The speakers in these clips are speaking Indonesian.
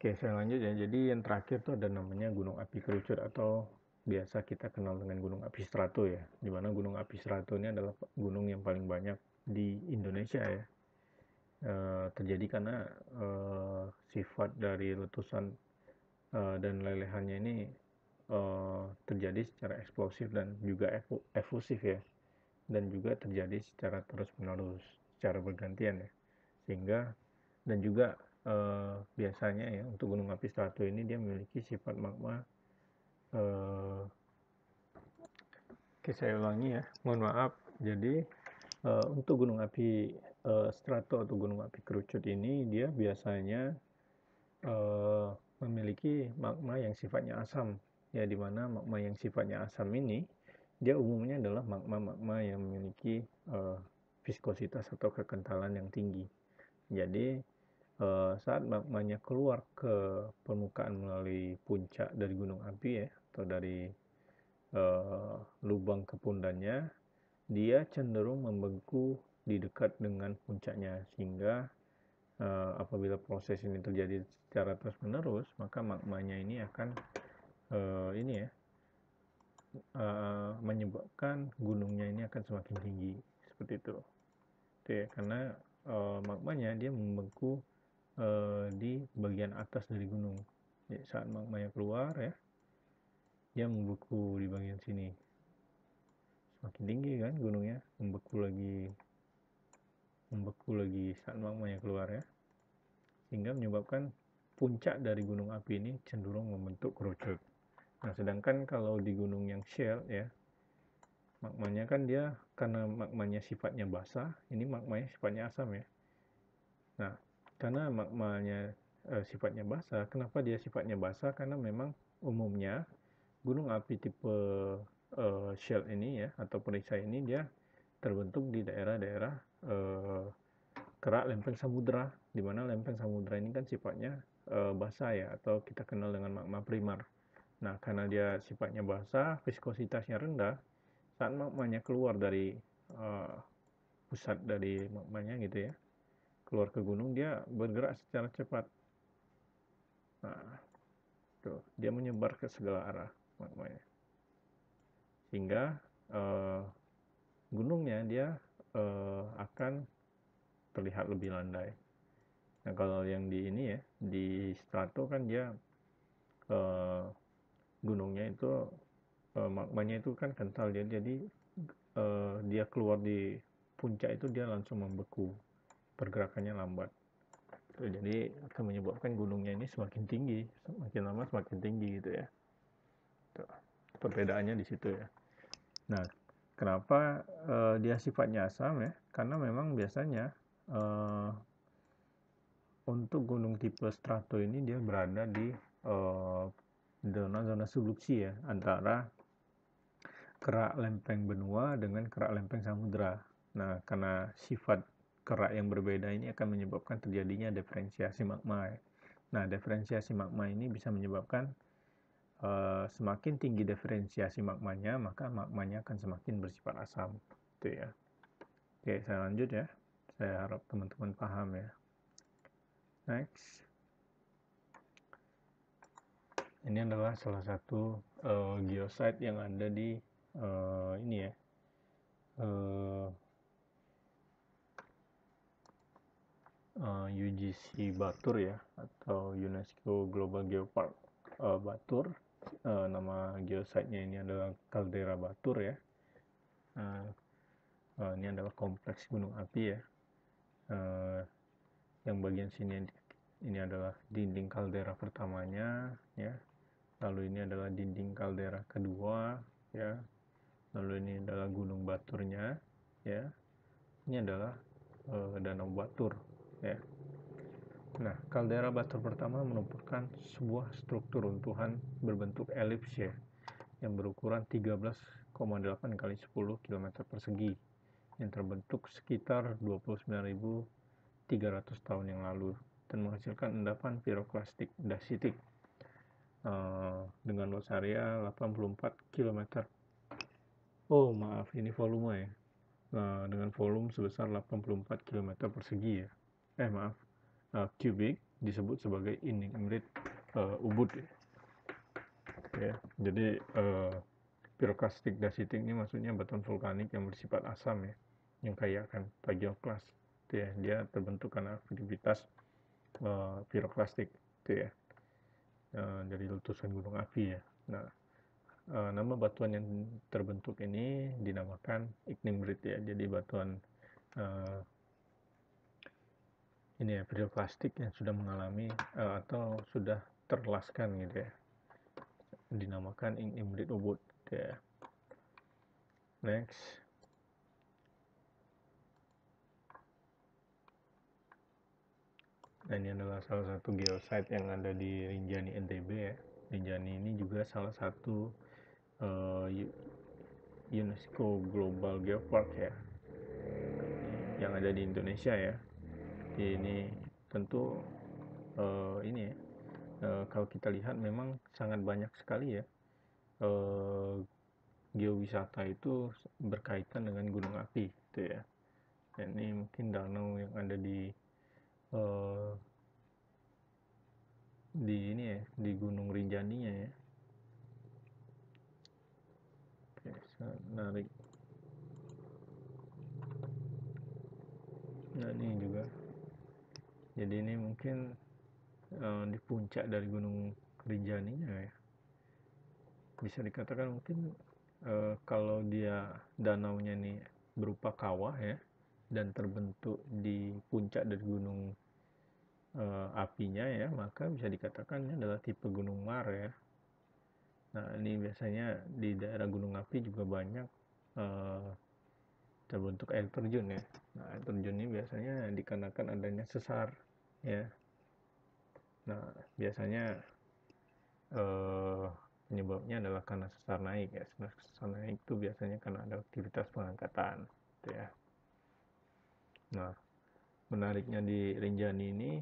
Oke, saya lanjut ya. Jadi yang terakhir tuh ada namanya Gunung Api Kerucut atau biasa kita kenal dengan Gunung Api Strato ya. Di mana Gunung Api Strato ini adalah gunung yang paling banyak di Indonesia ya. Terjadi karena sifat dari letusan dan lelehannya ini terjadi secara eksplosif dan juga efusif ya. Dan juga terjadi secara terus-menerus, secara bergantian ya. Sehingga dan juga biasanya ya untuk gunung api strato ini dia memiliki sifat magma oke saya ulangi ya, mohon maaf. Jadi untuk gunung api strato atau gunung api kerucut ini dia biasanya memiliki magma yang sifatnya asam ya, dimana magma yang sifatnya asam ini dia umumnya adalah magma-magma yang memiliki viskositas atau kekentalan yang tinggi. Jadi saat magmanya keluar ke permukaan melalui puncak dari gunung api ya, atau dari lubang kepundannya, dia cenderung membeku di dekat dengan puncaknya, sehingga apabila proses ini terjadi secara terus menerus, maka magmanya ini akan menyebabkan gunungnya ini akan semakin tinggi seperti itu. Oke, karena magmanya dia membeku di bagian atas dari gunung. Jadi saat magmanya keluar ya, dia membeku di bagian sini. Semakin tinggi kan gunungnya, membeku lagi saat magmanya keluar ya. Sehingga menyebabkan puncak dari gunung api ini cenderung membentuk kerucut. Nah, sedangkan kalau di gunung yang shale ya, magmanya kan dia karena magmanya sifatnya basah, ini magmanya sifatnya asam ya. Nah, karena magmanya sifatnya basah, kenapa dia sifatnya basah? Karena memang umumnya gunung api tipe shale ini ya, atau perisai ini dia terbentuk di daerah-daerah kerak lempeng samudra, di mana lempeng samudra ini kan sifatnya basah ya, atau kita kenal dengan magma primer. Nah, karena dia sifatnya basah, viskositasnya rendah, saat magmanya keluar dari pusat dari magmanya gitu ya, keluar ke gunung, dia bergerak secara cepat. Nah, tuh, dia menyebar ke segala arah magmanya. Sehingga gunungnya dia akan terlihat lebih landai. Nah, kalau yang di ini ya, di strato kan dia gunungnya itu magmanya itu kan kental dia, jadi dia keluar di puncak itu dia langsung membeku, pergerakannya lambat. Jadi akan menyebabkan gunungnya ini semakin tinggi, semakin lama semakin tinggi gitu ya. Tuh, perbedaannya di situ ya. Nah, kenapa dia sifatnya asam ya? Karena memang biasanya untuk gunung tipe strato ini dia berada di zona-zona subduksi ya, antara kerak lempeng benua dengan kerak lempeng samudra. Nah, karena sifat kerak yang berbeda ini akan menyebabkan terjadinya diferensiasi magma ya. Nah, diferensiasi magma ini bisa menyebabkan semakin tinggi diferensiasi magmanya, maka magmanya akan semakin bersifat asam. Itu ya. Oke, saya lanjut ya. Saya harap teman-teman paham ya. Next. Ini adalah salah satu geosite yang ada di ini ya. UGC Batur ya, atau UNESCO Global Geopark Batur. Nama geosite-nya ini adalah Caldera Batur ya. Ini adalah kompleks gunung api ya. Yang bagian sini ini adalah dinding kaldera pertamanya ya. Lalu ini adalah dinding kaldera kedua ya. Lalu ini adalah gunung baturnya ya. Ini adalah danau batur ya. Nah, kaldera batur pertama merupakan sebuah struktur runtuhan berbentuk elips ya, yang berukuran 13,8 kali 10 km persegi yang terbentuk sekitar 29.300 tahun yang lalu dan menghasilkan endapan piroklastik dasitik dengan luas area 84 km. Oh maaf, ini volume ya. Dengan volume sebesar 84 km persegi ya. Maaf, kubik disebut sebagai iningrit Ubud ya. Jadi pyroclastic dacitic ini maksudnya batuan vulkanik yang bersifat asam ya, yang kaya akan plagioclast ya. Dia terbentuk karena aktivitas pyroclastic ya, dari letusan gunung api ya. Nah, nama batuan yang terbentuk ini dinamakan ignimbrite ya. Jadi batuan ini ya, pyroclastic yang sudah mengalami atau sudah terlaskan gitu ya, dinamakan ignimbrite Ubud ya. Next. Nah, ini adalah salah satu geosite yang ada di Rinjani NTB ya. Rinjani ini juga salah satu UNESCO Global Geopark ya, yang ada di Indonesia ya. Ini tentu ini ya, kalau kita lihat memang sangat banyak sekali ya geowisata itu berkaitan dengan gunung api gitu ya. Dan ini mungkin danau yang ada di ini ya, di Gunung Rinjaninya ya. Oke, menarik. Nah, ini juga. Jadi ini mungkin di puncak dari Gunung Rinjaninya ya. Bisa dikatakan mungkin kalau dia danaunya ini berupa kawah ya, dan terbentuk di puncak dari gunung apinya ya, maka bisa dikatakan ini adalah tipe gunung Mar ya. Nah, ini biasanya di daerah gunung api juga banyak terbentuk air terjun ya. Nah, air terjun ini biasanya dikarenakan adanya sesar ya. Nah, biasanya penyebabnya adalah karena sesar naik ya. Sesar naik itu biasanya karena ada aktivitas pengangkatan gitu ya. Nah, menariknya di Rinjani ini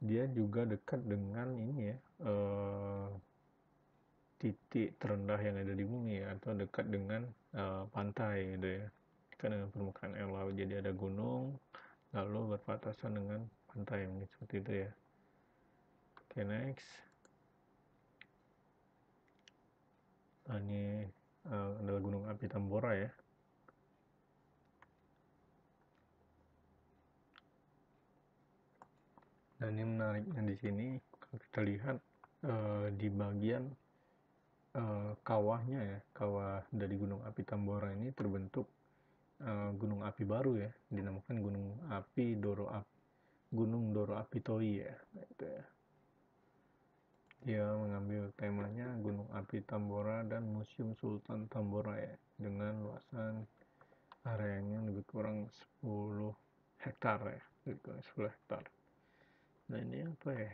dia juga dekat dengan ini ya, titik terendah yang ada di bumi ya, atau dekat dengan pantai gitu ya, dekat dengan permukaan air laut. Jadi ada gunung lalu berbatasan dengan pantai mungkin seperti itu ya. Oke, next. Nah, ini adalah gunung api Tambora ya. Dan ini menariknya di sini kalau kita lihat di bagian kawahnya ya, kawah dari gunung api Tambora ini terbentuk gunung api baru ya, dinamakan Gunung Doro Api Toi ya. Nah, itu ya. Dia mengambil temanya Gunung Api Tambora dan Museum Sultan Tambora ya, dengan luasan areanya lebih kurang 10 hektar ya, lebih kurang 10 hektar. Nah, ini apa ya?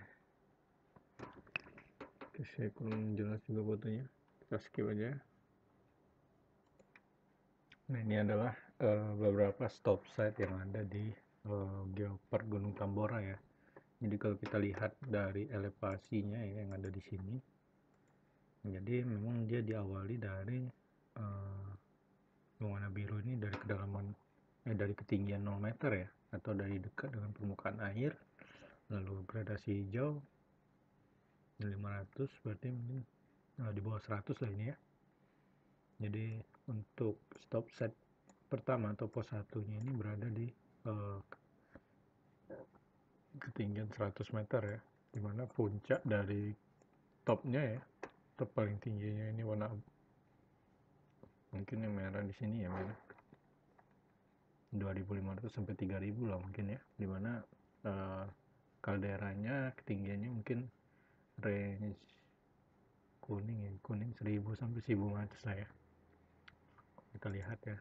Oke, saya kurang jelas juga fotonya, kita skip aja. Nah, ini adalah beberapa stop site yang ada di Geopark Gunung Tambora ya. Jadi kalau kita lihat dari elevasinya ya, yang ada di sini, jadi memang dia diawali dari warna biru ini dari kedalaman dari ketinggian 0 meter ya, atau dari dekat dengan permukaan air, lalu gradasi hijau 500, berarti mungkin di bawah 100 lah ini ya. Jadi untuk stop set pertama atau pos satunya ini berada di ketinggian 100 meter ya, dimana puncak dari topnya ya, top paling tingginya ini warna mungkin yang merah di sini ya, merah 2.500 sampai 3.000 lah mungkin ya, dimana kalderanya ketinggiannya mungkin range kuning 1.000 sampai 1.500 lah ya. Kita lihat ya.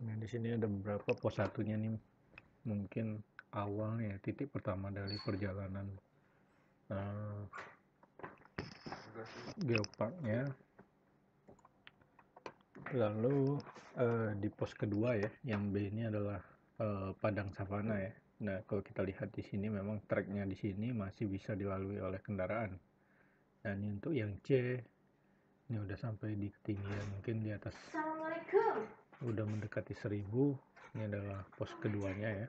Nah, di sini ada beberapa pos satunya nih, mungkin awalnya titik pertama dari perjalanan geoparknya. Lalu di pos kedua ya, yang B ini adalah padang savana ya. Nah, kalau kita lihat di sini memang treknya di sini masih bisa dilalui oleh kendaraan. Dan ini untuk yang C, ini udah sampai di ketinggian mungkin di atas, udah mendekati 1.000. Ini adalah pos keduanya ya.